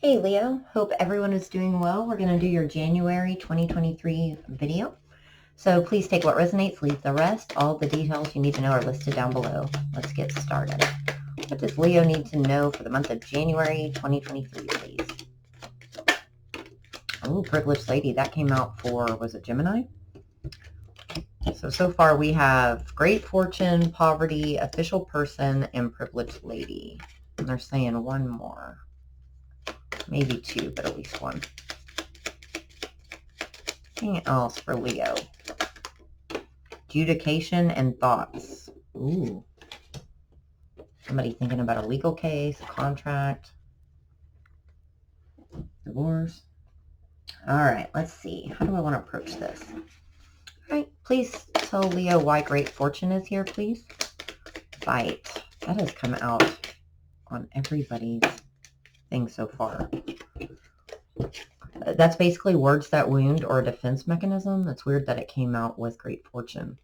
Hey Leo, hope everyone is doing well. We're going to do your January 2023 video. So please take what resonates, leave the rest. All the details you need to know are listed down below. Let's get started. What does Leo need to know for the month of January 2023, please? Oh, Privileged Lady. That came out for, was it Gemini? So far we have Great Fortune, Poverty, Official Person, and Privileged Lady. And they're saying one more. Maybe two, but at least one. Anything else for Leo? Adjudication and thoughts. Ooh. Somebody thinking about a legal case, a contract, divorce. All right, let's see. How do I want to approach this? All right, please tell Leo why Great Fortune is here, please. Fight. That has come out on everybody's thing so far. That's basically words that wound or a defense mechanism. It's weird that it came out with Great Fortune.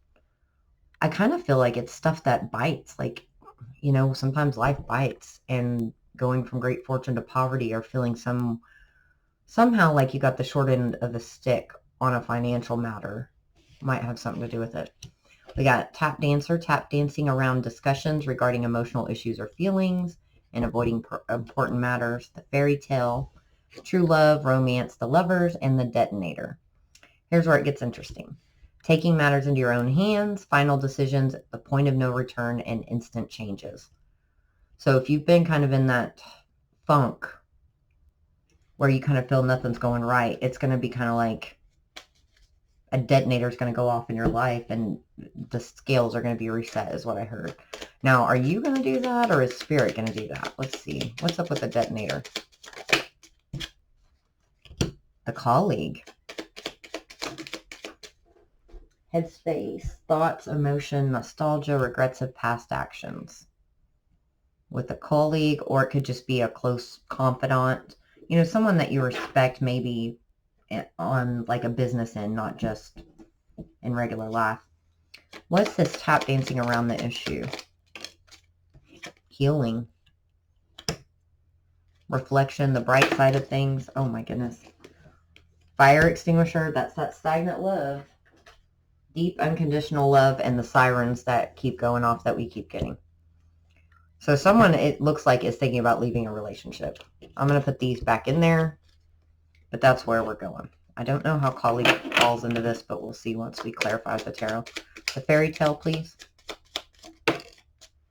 I kind of feel like it's stuff that bites. Like, you know, sometimes life bites, and going from great fortune to poverty or feeling somehow like you got the short end of the stick on a financial matter might have something to do with it. We got tap dancer, tap dancing around discussions regarding emotional issues or feelings and avoiding important matters. The fairy tale, true love, romance, the lovers, and the detonator. Here's where it gets interesting. Taking matters into your own hands, final decisions, the point of no return, and instant changes. So if you've been kind of in that funk where you kind of feel nothing's going right, it's going to be kind of like a detonator is going to go off in your life and the scales are going to be reset, is what I heard. Now, are you going to do that, or is Spirit going to do that? Let's see. What's up with the detonator? The colleague. Headspace, thoughts, emotion, nostalgia, regrets of past actions. With a colleague, or it could just be a close confidant. You know, someone that you respect maybe on like a business end, not just in regular life. What's this tap dancing around the issue? Healing. Reflection, the bright side of things. Oh my goodness. Fire extinguisher, that's that stagnant love. Deep unconditional love, and the sirens that keep going off that we keep getting. So someone, it looks like, is thinking about leaving a relationship. I'm going to put these back in there, but that's where we're going. I don't know how colleague falls into this, but we'll see once we clarify the tarot. The fairy tale, please.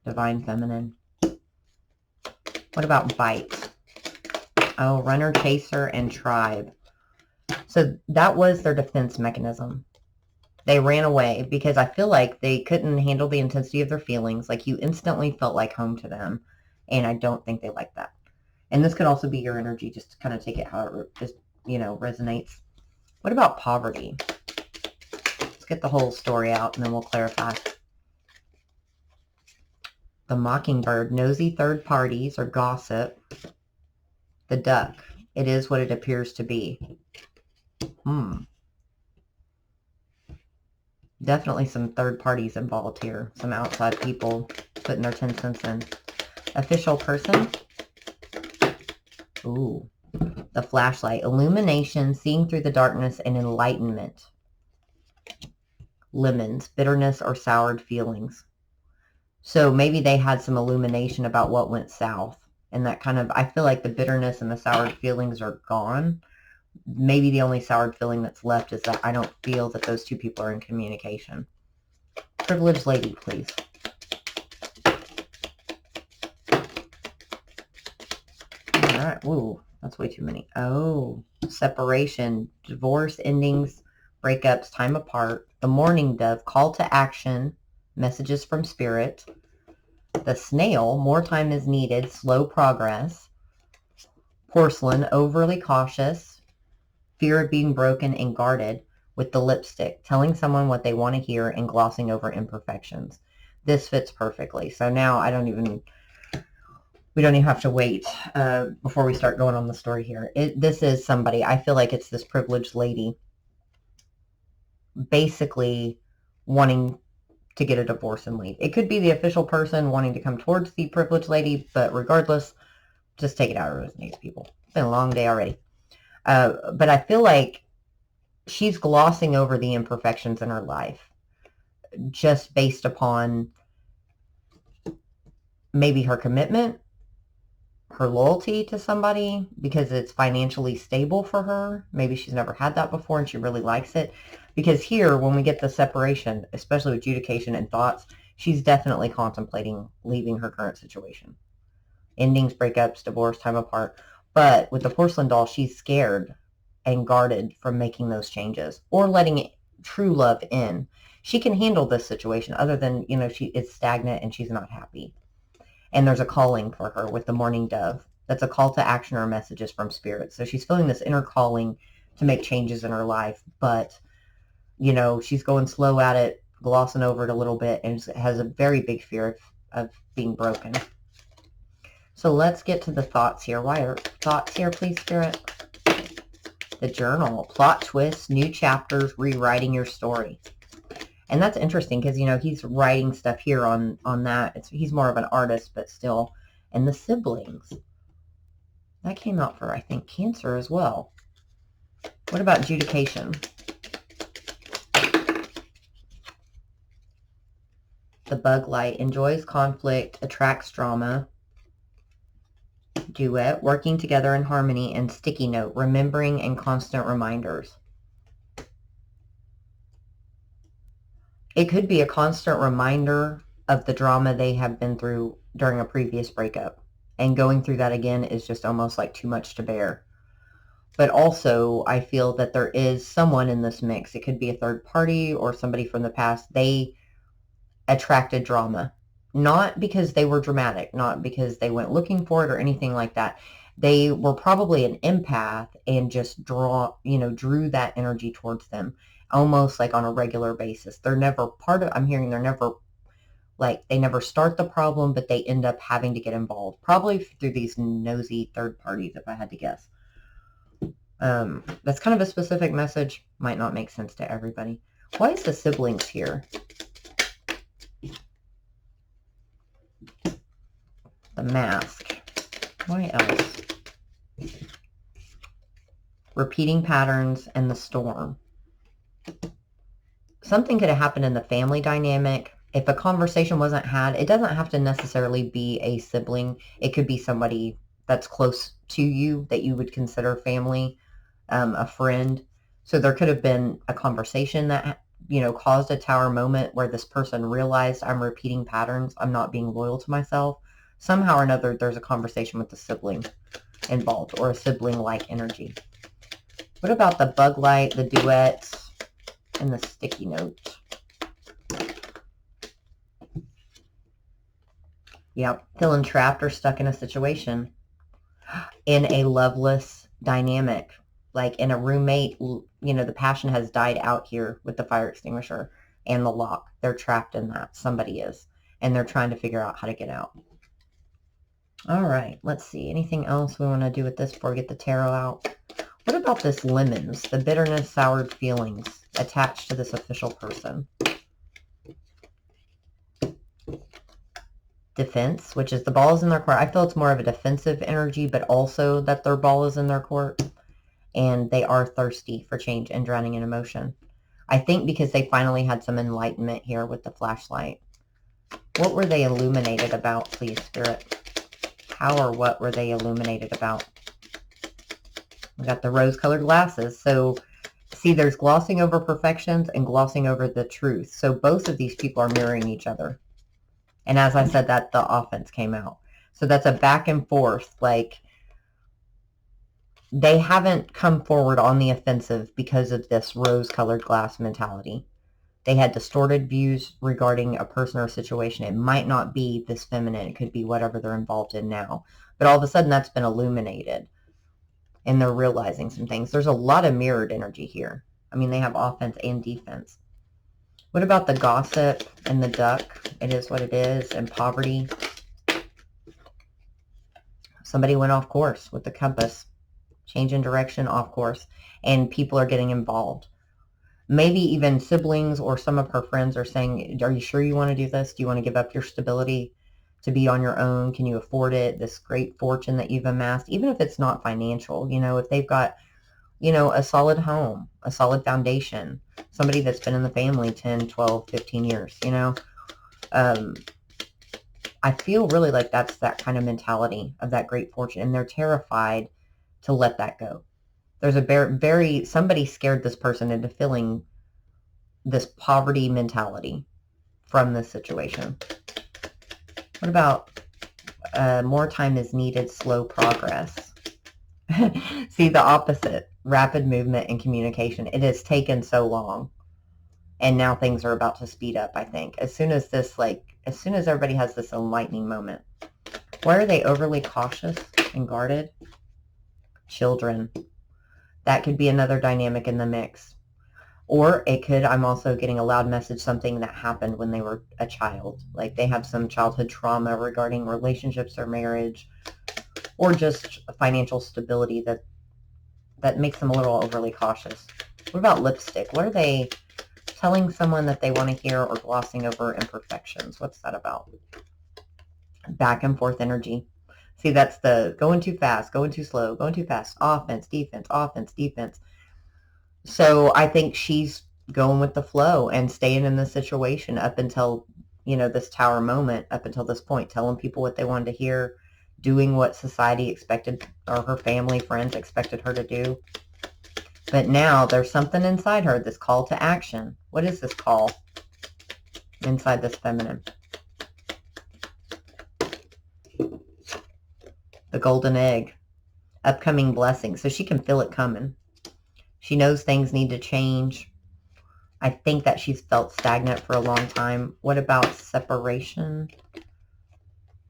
Divine feminine. What about bite? Oh, runner, chaser, and tribe. So that was their defense mechanism. They ran away because I feel like they couldn't handle the intensity of their feelings. Like, you instantly felt like home to them. And I don't think they like that. And this could also be your energy, just to kind of take it how it just, you know, resonates. What about poverty? Let's get the whole story out and then we'll clarify. The mockingbird, nosy third parties or gossip. The duck, it is what it appears to be. Definitely some third parties involved here. Some outside people putting their 10 cents in. Official person. Ooh. The flashlight. Illumination, seeing through the darkness, and enlightenment. Lemons. Bitterness or soured feelings. So maybe they had some illumination about what went south. And that kind of, I feel like the bitterness and the soured feelings are gone. Maybe the only soured feeling that's left is that I don't feel that those two people are in communication. Privileged lady, please. All right. Whoa, that's way too many. Oh, separation, divorce, endings, breakups, time apart. The mourning dove, call to action, messages from spirit. The snail, more time is needed, slow progress. Porcelain, overly cautious. Fear of being broken and guarded. With the lipstick, telling someone what they want to hear and glossing over imperfections. This fits perfectly. So now we don't even have to wait before we start going on the story here. This is somebody, I feel like it's this privileged lady basically wanting to get a divorce and leave. It could be the official person wanting to come towards the privileged lady, but regardless, just take it out of resonates, people. been a long day already. But I feel like she's glossing over the imperfections in her life just based upon maybe her commitment, her loyalty to somebody, because it's financially stable for her. Maybe she's never had that before and she really likes it. Because here, when we get the separation, especially with adjudication and thoughts, she's definitely contemplating leaving her current situation. Endings, breakups, divorce, time apart. But with the porcelain doll, she's scared and guarded from making those changes or letting true love in. She can handle this situation other than, she is stagnant and she's not happy. And there's a calling for her with the mourning dove. That's a call to action or messages from spirit. So she's feeling this inner calling to make changes in her life, but, she's going slow at it, glossing over it a little bit, and has a very big fear of being broken. So let's get to the thoughts here. Why are thoughts here, please, Spirit? The journal, plot twists, new chapters, rewriting your story. And that's interesting because, he's writing stuff here on that. He's more of an artist, but still. And the siblings. That came out for, I think, Cancer as well. What about adjudication? The bug light enjoys conflict, attracts drama. Duet, working together in harmony, and sticky note, remembering and constant reminders. It could be a constant reminder of the drama they have been through during a previous breakup. And going through that again is just almost like too much to bear. But also, I feel that there is someone in this mix. It could be a third party or somebody from the past. They attracted drama. Not because they were dramatic, not because they went looking for it or anything like that. They were probably an empath and just drew that energy towards them almost like on a regular basis. They're never I'm hearing they're never, they never start the problem, but they end up having to get involved. Probably through these nosy third parties, if I had to guess. That's kind of a specific message. Might not make sense to everybody. Why is the siblings here? The mask. Why else? Repeating patterns and the storm. Something could have happened in the family dynamic. If a conversation wasn't had, it doesn't have to necessarily be a sibling. It could be somebody that's close to you that you would consider family, a friend. So there could have been a conversation that, caused a tower moment where this person realized I'm repeating patterns. I'm not being loyal to myself. Somehow or another, there's a conversation with the sibling involved or a sibling-like energy. What about the bug light, the duets, and the sticky note? Yep, feeling trapped or stuck in a situation. In a loveless dynamic, like in a roommate, the passion has died out here with the fire extinguisher and the lock. They're trapped in that. Somebody is. And they're trying to figure out how to get out. All right, let's see. Anything else we want to do with this before we get the tarot out? What about this lemons, the bitterness, soured feelings attached to this official person? Defense, which is the ball is in their court. I feel it's more of a defensive energy, but also that their ball is in their court. And they are thirsty for change and drowning in emotion. I think because they finally had some enlightenment here with the flashlight. What were they illuminated about, please, Spirit? How or what were they illuminated about? We got the rose-colored glasses. So, see, there's glossing over perfections and glossing over the truth. So both of these people are mirroring each other. And as I said, that the offense came out. So that's a back and forth. Like, they haven't come forward on the offensive because of this rose-colored glass mentality. They had distorted views regarding a person or situation. It might not be this feminine. It could be whatever they're involved in now. But all of a sudden, that's been illuminated. And they're realizing some things. There's a lot of mirrored energy here. I mean, they have offense and defense. What about the gossip and the duck? It is what it is. And poverty. Somebody went off course with the compass. Change in direction, off course. And people are getting involved. Maybe even siblings or some of her friends are saying, are you sure you want to do this? Do you want to give up your stability to be on your own? Can you afford it? This great fortune that you've amassed, even if it's not financial, if they've got, a solid home, a solid foundation, somebody that's been in the family 10, 12, 15 years, I feel really like that's that kind of mentality of that great fortune, and they're terrified to let that go. There's somebody scared this person into feeling this poverty mentality from this situation. What about more time is needed, slow progress? See, the opposite, rapid movement and communication. It has taken so long, and now things are about to speed up, I think. As soon as everybody has this enlightening moment. Why are they overly cautious and guarded? Children. That could be another dynamic in the mix. Or it could, I'm also getting a loud message, something that happened when they were a child. Like they have some childhood trauma regarding relationships or marriage, or just financial stability that makes them a little overly cautious. What about lipstick? What are they telling someone that they want to hear, or glossing over imperfections? What's that about? Back and forth energy. See, that's the going too fast, going too slow, going too fast, offense, defense, offense, defense. So I think she's going with the flow and staying in the situation up until, this tower moment, up until this point, telling people what they wanted to hear, doing what society expected, or her family, friends expected her to do. But now there's something inside her, this call to action. What is this call inside this feminine? The golden egg. Upcoming blessing. So she can feel it coming. She knows things need to change. I think that she's felt stagnant for a long time. What about separation?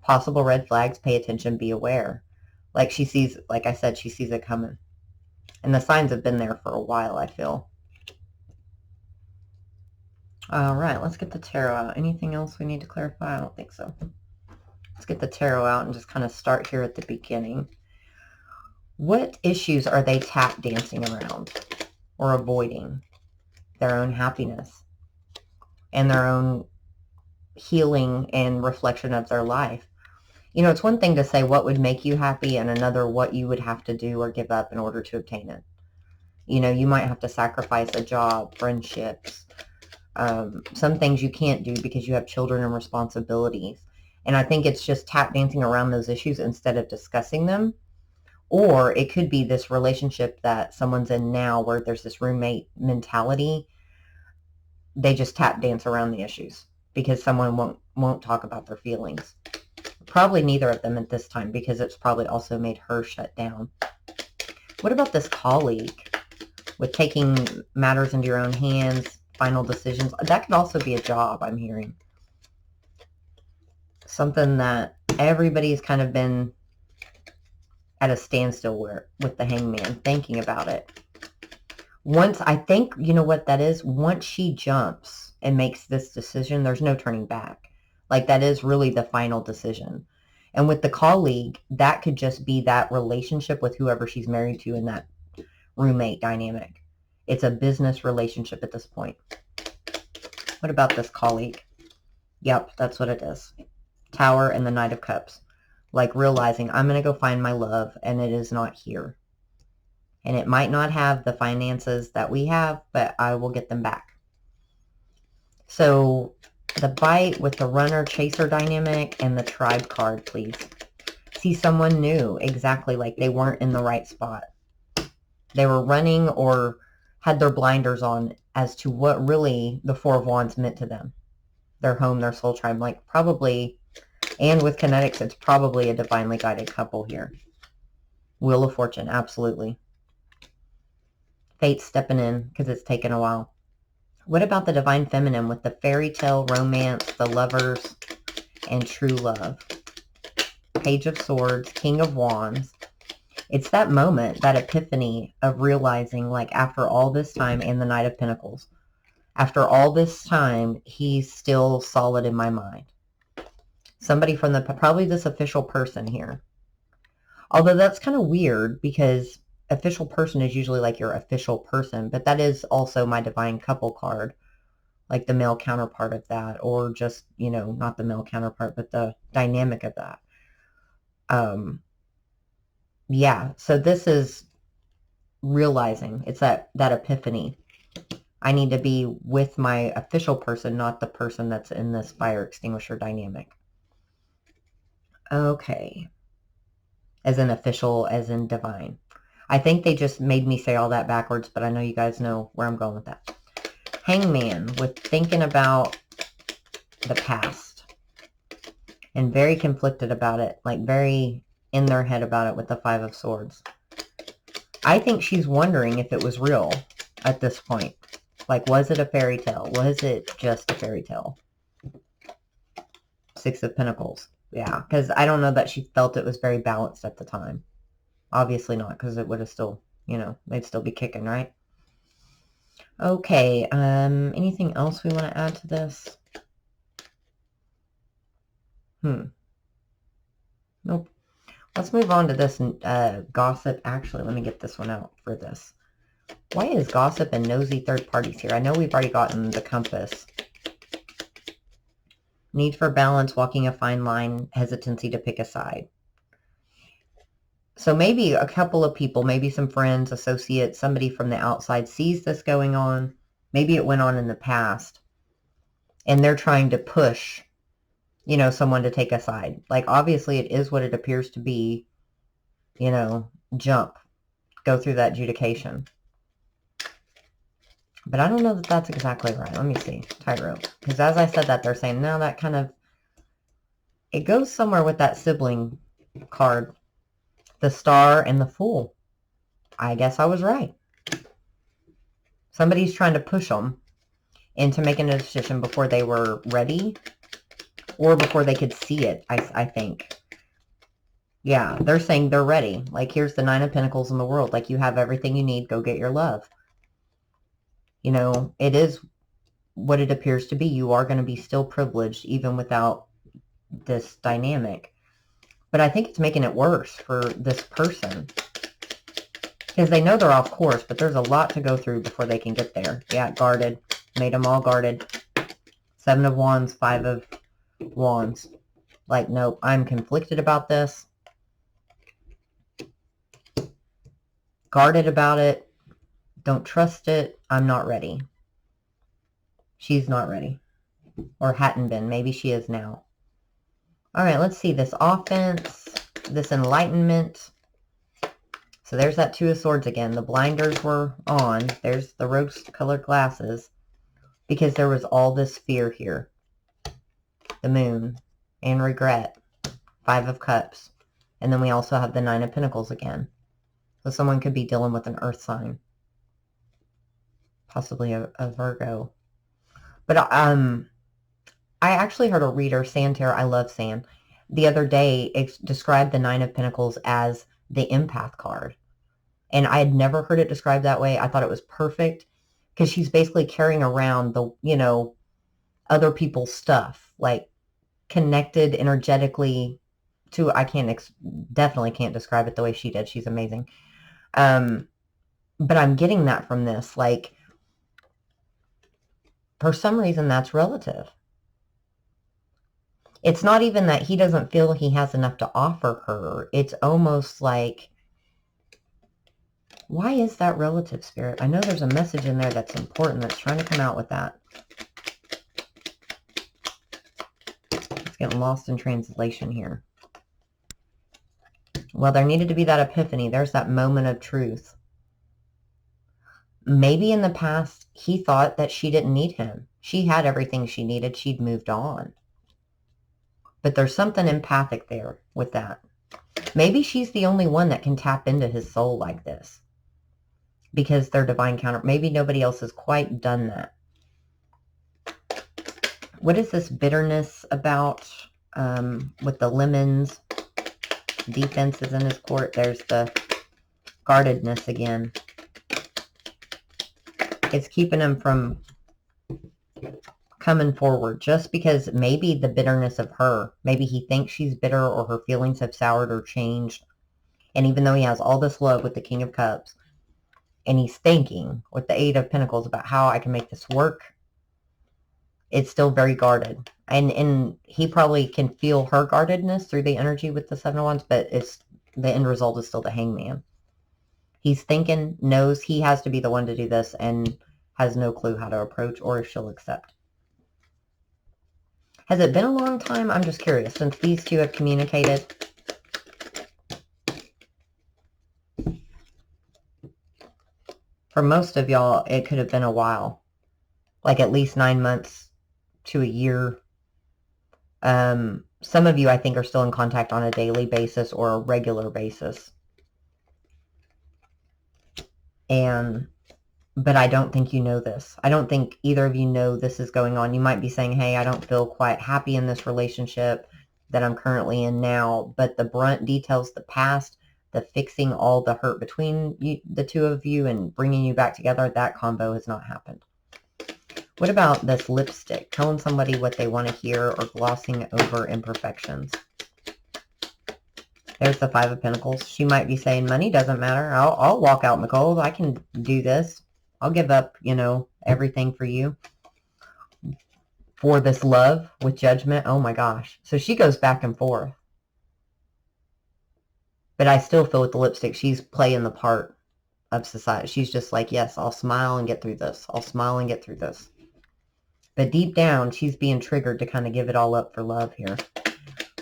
Possible red flags. Pay attention. Be aware. Like she sees, like I said, she sees it coming. And the signs have been there for a while, I feel. All right, let's get the tarot out. Anything else we need to clarify? I don't think so. Let's get the tarot out and just kind of start here at the beginning. What issues are they tap dancing around or avoiding? Their own happiness and their own healing and reflection of their life. It's one thing to say what would make you happy, and another what you would have to do or give up in order to obtain it. You might have to sacrifice a job, friendships, some things you can't do because you have children and responsibilities. And I think it's just tap dancing around those issues instead of discussing them. Or it could be this relationship that someone's in now where there's this roommate mentality. They just tap dance around the issues because someone won't talk about their feelings. Probably neither of them at this time, because it's probably also made her shut down. What about this colleague with taking matters into your own hands, final decisions? That could also be a job, I'm hearing. Something that everybody's kind of been at a standstill with the hangman, thinking about it. Once, I think, you know what that is? Once she jumps and makes this decision, there's no turning back. Like, that is really the final decision. And with the colleague, that could just be that relationship with whoever she's married to in that roommate dynamic. It's a business relationship at this point. What about this colleague? Yep, that's what it is. Tower and the Knight of Cups. Like realizing, I'm going to go find my love, and it is not here. And it might not have the finances that we have, but I will get them back. So the bite with the runner chaser dynamic and the tribe card, please. See someone new, exactly, like they weren't in the right spot. They were running or had their blinders on as to what really the Four of Wands meant to them. Their home, their soul tribe, like probably, and with kinetics, it's probably a divinely guided couple here. Wheel of Fortune, absolutely. Fate stepping in because it's taken a while. What about the divine feminine with the fairy tale, romance, the lovers, and true love? Page of Swords, King of Wands. It's that moment, that epiphany of realizing, like, after all this time, and the Knight of Pentacles, after all this time, he's still solid in my mind. Somebody from probably this official person here. Although that's kind of weird because official person is usually like your official person, but that is also my divine couple card like the male counterpart of that, or just, you know, not the male counterpart, but the dynamic of that. Yeah, so this is realizing, it's that epiphany. I need to be with my official person, not the person that's in this fire extinguisher dynamic. Okay. As in official, as in divine. I think they just made me say all that backwards, but I know you guys know where I'm going with that. Hangman, with thinking about the past and very conflicted about it, like very in their head about it with the Five of Swords. I think she's wondering if it was real at this point. Like, was it a fairy tale? Was it just a fairy tale? Six of Pentacles. Yeah, because I don't know that she felt it was very balanced at the time. Obviously not, because it would have still, you know, they'd still be kicking, right? Okay, anything else we want to add to this? Nope. Let's move on to this gossip. Actually, let me get this one out for this. Why is gossip and nosy third parties here? I know we've already gotten the compass. Need for balance, walking a fine line, hesitancy to pick a side. So maybe a couple of people, maybe some friends, associates, somebody from the outside sees this going on. Maybe it went on in the past. And they're trying to push, you know, someone to take a side. Like, obviously it is what it appears to be, you know, jump, go through that adjudication. But I don't know that that's exactly right. Let me see. Tightrope. Because as I said that, they're saying, no, that kind of, it goes somewhere with that sibling card. The Star and the Fool. I guess I was right. Somebody's trying to push them into making a decision before they were ready or before they could see it, I think. Yeah, they're saying they're ready. Like, here's the Nine of Pentacles in the world. Like, you have everything you need. Go get your love. You know, it is what it appears to be. You are going to be still privileged even without this dynamic. But I think it's making it worse for this person. Because they know they're off course, but there's a lot to go through before they can get there. Yeah, guarded. Made them all guarded. Seven of Wands, Five of Wands. Like, nope, I'm conflicted about this. Guarded about it. Don't trust it. I'm not ready. She's not ready. Or hadn't been. Maybe she is now. All right, let's see. This offense, this enlightenment. So there's that Two of Swords again. The blinders were on. There's the rose-colored glasses. Because there was all this fear here. The Moon. And regret. Five of Cups. And then we also have the Nine of Pentacles again. So someone could be dealing with an earth sign. Possibly a Virgo. But I actually heard a reader, Santerre, I love San, the other day described the Nine of Pentacles as the empath card. And I had never heard it described that way. I thought it was perfect because she's basically carrying around the, you know, other people's stuff, like connected energetically to, I definitely can't describe it the way she did. She's amazing. But I'm getting that from this, like, for some reason that's relative. It's not even that he doesn't feel he has enough to offer her. It's almost like, why is that relative, Spirit? I know there's a message in there that's important that's trying to come out with that. It's getting lost in translation here. Well, there needed to be that epiphany. There's that moment of truth. Maybe in the past, he thought that she didn't need him. She had everything she needed. She'd moved on. But there's something empathic there with that. Maybe she's the only one that can tap into his soul like this. Because they're divine counter. Maybe nobody else has quite done that. What is this bitterness about with the lemons? Defense is in his court. There's the guardedness again. It's keeping him from coming forward just because maybe the bitterness of her, maybe he thinks she's bitter or her feelings have soured or changed. And even though he has all this love with the King of Cups and he's thinking with the Eight of Pentacles about how I can make this work, it's still very guarded. And he probably can feel her guardedness through the energy with the Seven of Wands, but it's the end result is still the Hangman. He's thinking, knows he has to be the one to do this, and has no clue how to approach or if she'll accept. Has it been a long time? I'm just curious, since these two have communicated. For most of y'all, it could have been a while. Like at least 9 months to a year. Some of you, I think, are still in contact on a daily basis or a regular basis. But I don't think you know this. I don't think either of you know this is going on. You might be saying, hey, I don't feel quite happy in this relationship that I'm currently in now, but the brunt details, the past, the fixing all the hurt between you, the two of you, and bringing you back together, that combo has not happened. What about this lipstick? Telling somebody what they want to hear or glossing over imperfections. There's the Five of Pentacles. She might be saying, money doesn't matter. I'll walk out in the cold. I can do this. I'll give up, everything for you. For this love with judgment. Oh my gosh. So she goes back and forth. But I still feel with the lipstick, she's playing the part of society. She's just like, yes, I'll smile and get through this. I'll smile and get through this. But deep down, she's being triggered to kind of give it all up for love here.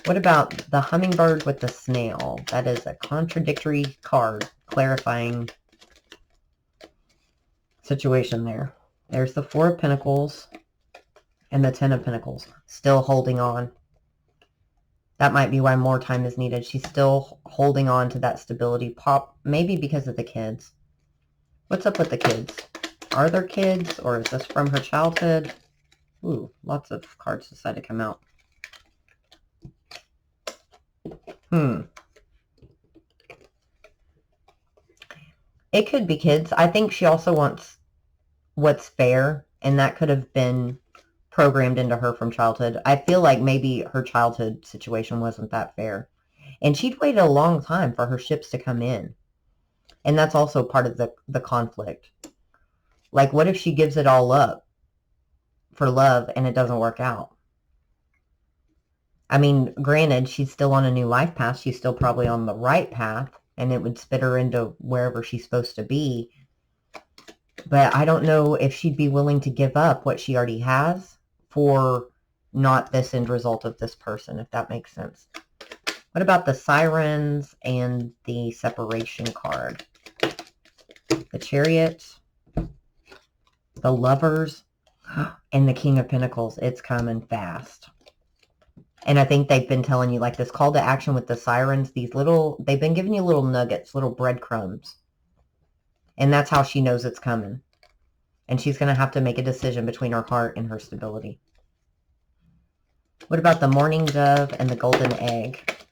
What about the hummingbird with the snail? That is a contradictory card, clarifying situation there. There's the Four of Pentacles and the Ten of Pentacles. Still holding on. That might be why more time is needed. She's still holding on to that stability. Maybe because of the kids. What's up with the kids? Are there kids, or is this from her childhood? Ooh, lots of cards decide to come out. It could be kids. I think she also wants what's fair, and that could have been programmed into her from childhood. I feel like maybe her childhood situation wasn't that fair. And she'd waited a long time for her ships to come in. And that's also part of the conflict. Like, what if she gives it all up for love and it doesn't work out? I mean, granted, she's still on a new life path. She's still probably on the right path, and it would spit her into wherever she's supposed to be. But I don't know if she'd be willing to give up what she already has for not this end result of this person, if that makes sense. What about the sirens and the separation card? The Chariot, the Lovers, and the King of Pentacles. It's coming fast. And I think they've been telling you, like, this call to action with the sirens, they've been giving you little nuggets, little breadcrumbs. And that's how she knows it's coming. And she's going to have to make a decision between her heart and her stability. What about the Mourning Dove and the Golden Egg?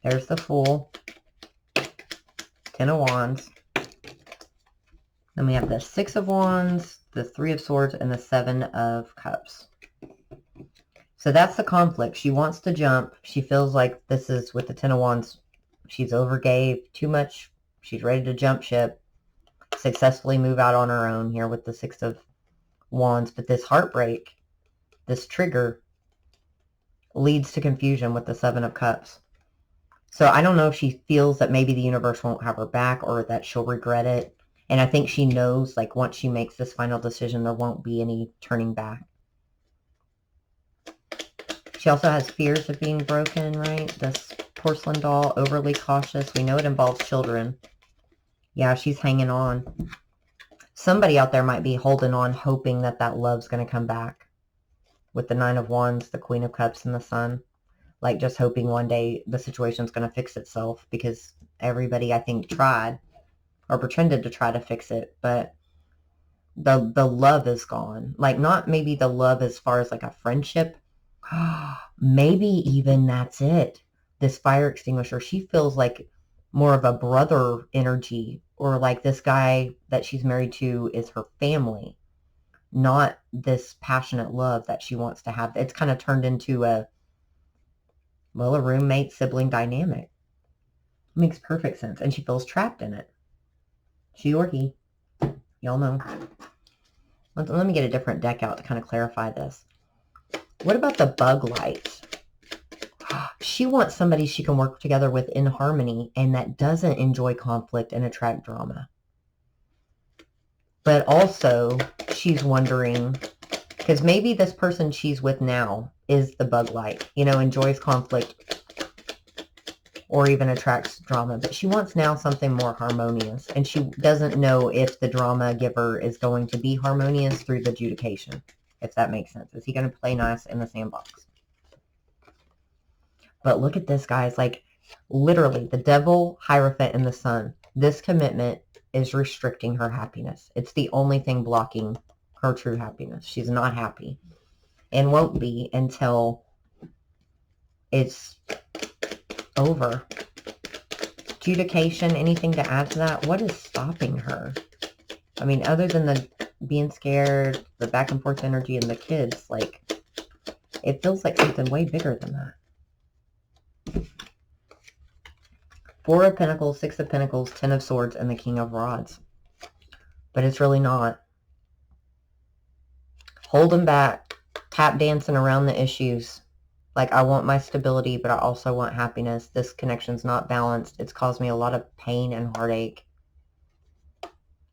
There's the Fool. Ten of Wands. Then we have the Six of Wands, the Three of Swords, and the Seven of Cups. So that's the conflict. She wants to jump. She feels like this is, with the Ten of Wands, she's overgave too much. She's ready to jump ship. Successfully move out on her own here with the Six of Wands. But this heartbreak, this trigger, leads to confusion with the Seven of Cups. So I don't know if she feels that maybe the universe won't have her back or that she'll regret it. And I think she knows, like, once she makes this final decision, there won't be any turning back. She also has fears of being broken, right? This porcelain doll, overly cautious. We know it involves children. Yeah, she's hanging on. Somebody out there might be holding on, hoping that that love's going to come back. With the Nine of Wands, the Queen of Cups, and the Sun. Like, just hoping one day the situation's going to fix itself, because everybody, I think, tried or pretended to try to fix it, but the love is gone. Like, not maybe the love as far as like a friendship. Maybe even that's it. This fire extinguisher, she feels like more of a brother energy, or like this guy that she's married to is her family, not this passionate love that she wants to have. It's kind of turned into a roommate sibling dynamic. Makes perfect sense. And she feels trapped in it. She or he. Y'all know. Let me get a different deck out to kind of clarify this. What about the bug light? She wants somebody she can work together with in harmony and that doesn't enjoy conflict and attract drama. But also, she's wondering, because maybe this person she's with now is the bug light, you know, enjoys conflict or even attracts drama. But she wants now something more harmonious. And she doesn't know if the drama giver is going to be harmonious through the adjudication, if that makes sense. Is he going to play nice in the sandbox? But look at this, guys. Like, literally, the devil, Hierophant, and the sun. This commitment is restricting her happiness. It's the only thing blocking her true happiness. She's not happy and won't be until it's over. Adjudication, anything to add to that? What is stopping her? I mean, other than the being scared, the back and forth energy, and the kids, like, it feels like something way bigger than that. Four of Pentacles, Six of Pentacles, Ten of Swords, and the King of Rods. But it's really not. Holding back, tap dancing around the issues. Like, I want my stability, but I also want happiness. This connection's not balanced. It's caused me a lot of pain and heartache.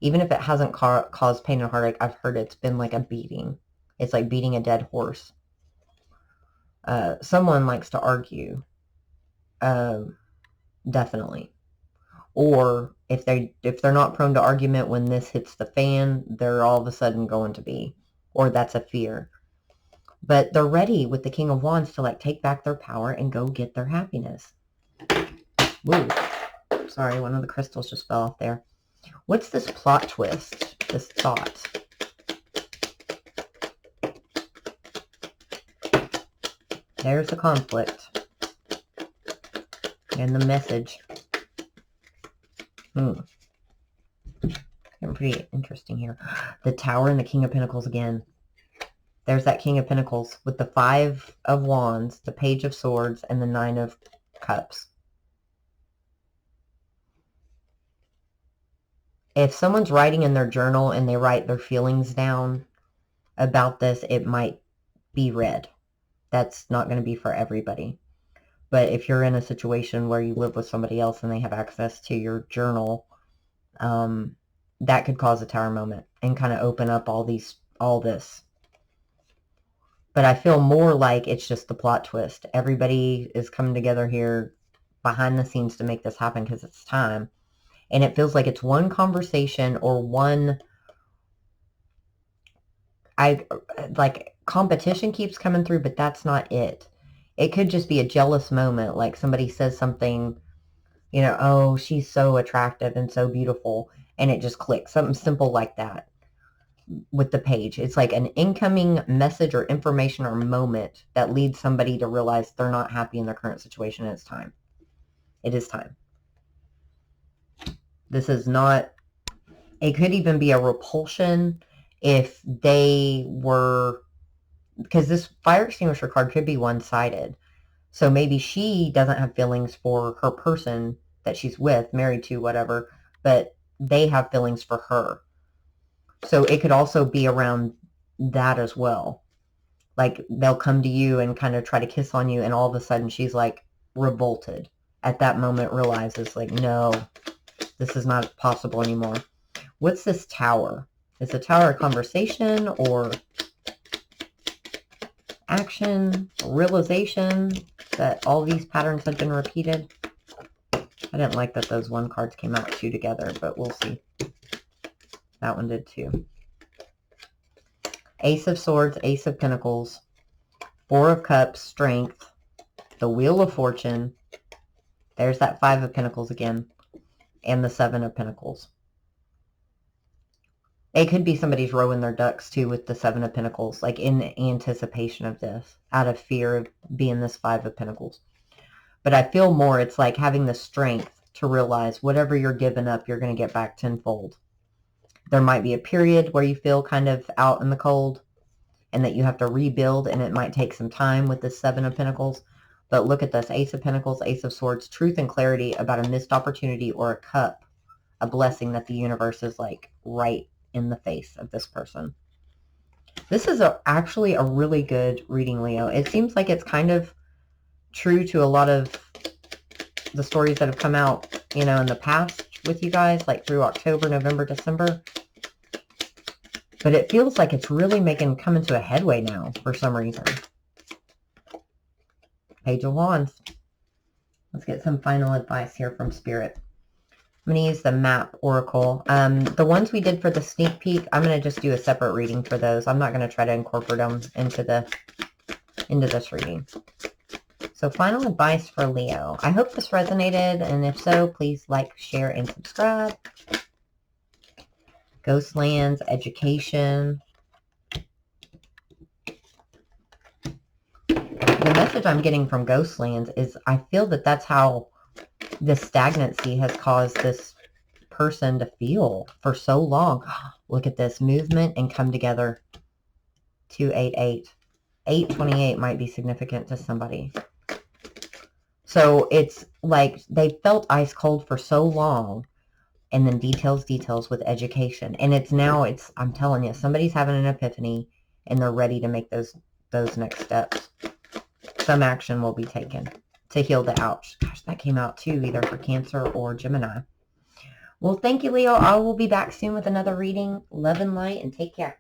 Even if it hasn't caused pain and heartache, I've heard it's been like a beating. It's like beating a dead horse. Someone likes to argue. Definitely. Or if they're not prone to argument, when this hits the fan, they're all of a sudden going to be. Or that's a fear. But they're ready with the King of Wands to like take back their power and go get their happiness. Ooh. Sorry, one of the crystals just fell off there. What's this plot twist? This thought? There's the conflict. And the message. Getting pretty interesting here. The Tower and the King of Pentacles again. There's that King of Pentacles with the Five of Wands, the Page of Swords, and the Nine of Cups. If someone's writing in their journal and they write their feelings down about this, it might be read. That's not going to be for everybody. But if you're in a situation where you live with somebody else and they have access to your journal, that could cause a tower moment and kind of open up all this. But I feel more like it's just the plot twist. Everybody is coming together here behind the scenes to make this happen because it's time. And it feels like it's one conversation or one, like competition keeps coming through, but that's not it. It could just be a jealous moment, like somebody says something, you know, oh, she's so attractive and so beautiful, and it just clicks. Something simple like that with the page. It's like an incoming message or information or moment that leads somebody to realize they're not happy in their current situation, and it's time. It is time. This is not, it could even be a repulsion if they were, because this fire extinguisher card could be one-sided. So maybe she doesn't have feelings for her person that she's with, married to, whatever, but they have feelings for her. So it could also be around that as well. Like they'll come to you and kind of try to kiss on you, and all of a sudden she's like revolted. At that moment realizes like, no, this is not possible anymore. What's this Tower? Is the Tower a conversation or action, realization that all these patterns have been repeated? I didn't like that those one cards came out two together, but we'll see. That one did too. Ace of Swords, Ace of Pentacles, Four of Cups, Strength, the Wheel of Fortune. There's that Five of Pentacles again, and the Seven of Pentacles. It could be somebody's rowing their ducks too with the Seven of Pentacles, like in anticipation of this, out of fear of being this Five of Pentacles. But I feel more it's like having the strength to realize whatever you're giving up, you're going to get back tenfold. There might be a period where you feel kind of out in the cold and that you have to rebuild, and it might take some time with the Seven of Pentacles. But look at this, Ace of Pentacles, Ace of Swords, truth and clarity about a missed opportunity or a cup, a blessing that the universe is like right in the face of this person. This is actually a really good reading, Leo. It seems like it's kind of true to a lot of the stories that have come out, you know, in the past with you guys, like through October, November, December. But it feels like it's really coming to a headway now for some reason. Page of Wands. Let's get some final advice here from Spirit. I'm going to use the Map Oracle. The ones we did for the sneak peek, I'm going to just do a separate reading for those. I'm not going to try to incorporate them into this reading. So final advice for Leo. I hope this resonated, and if so, please like, share, and subscribe. Ghostlands, education. The message I'm getting from Ghostlands is I feel that that's how this stagnancy has caused this person to feel for so long. Look at this movement and come together. 288. 828 might be significant to somebody. So it's like they felt ice cold for so long, and then details with education. And I'm telling you, somebody's having an epiphany and they're ready to make those next steps. Some action will be taken to heal the ouch. Gosh, that came out too, either for Cancer or Gemini. Well, thank you, Leo. I will be back soon with another reading. Love and light, and take care.